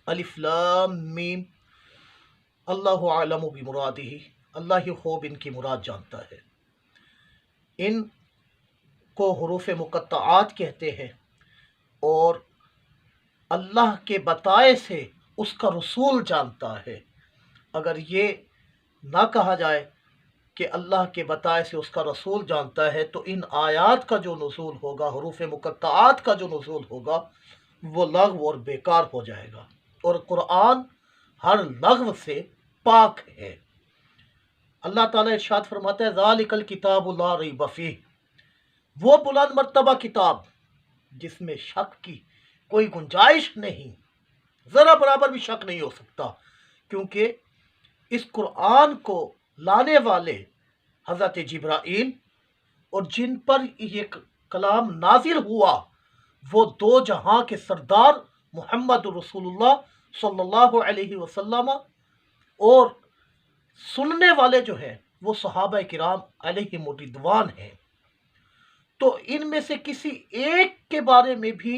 الف لام میم، اللہ عالم بمرادہ، اللہ ہی خوب ان کی مراد جانتا ہے۔ ان کو حروف مقطعات کہتے ہیں، اور اللہ کے بتائے سے اس کا رسول جانتا ہے۔ اگر یہ نہ کہا جائے کہ اللہ کے بتائے سے اس کا رسول جانتا ہے، تو ان آیات کا جو نزول ہوگا، حروف مقطعات کا جو نزول ہوگا، وہ لغو اور بیکار ہو جائے گا، اور قرآن ہر لغو سے پاک ہے۔ اللہ تعالیٰ ارشاد فرماتا ہے ذالک الکتاب لا ریب فیہ، وہ بلند مرتبہ کتاب جس میں شک کی کوئی گنجائش نہیں، ذرا برابر بھی شک نہیں ہو سکتا، کیونکہ اس قرآن کو لانے والے حضرت جبرائیل اور جن پر یہ کلام نازل ہوا، وہ دو جہاں کے سردار محمد رسول اللہ صلی اللہ علیہ وسلم، اور سننے والے جو ہیں وہ صحابہ کرام علیہم الرضوان ہیں۔ تو ان میں سے کسی ایک کے بارے میں بھی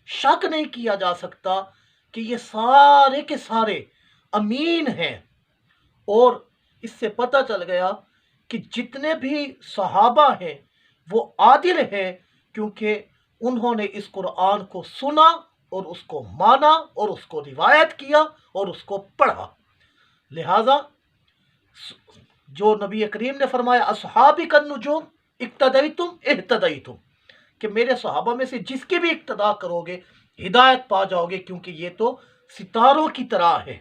شک نہیں کیا جا سکتا کہ یہ سارے کے سارے امین ہیں، اور اس سے پتہ چل گیا کہ جتنے بھی صحابہ ہیں وہ عادل ہیں، کیونکہ انہوں نے اس قرآن کو سنا اور اس کو مانا اور اس کو روایت کیا اور اس کو پڑھا۔ لہذا جو نبی کریم نے فرمایا اصحابی کالنجوم اقتدیتم اہتدیتم، کہ میرے صحابہ میں سے جس کی بھی اقتدا کرو گے ہدایت پا جاؤ گے، کیونکہ یہ تو ستاروں کی طرح ہے۔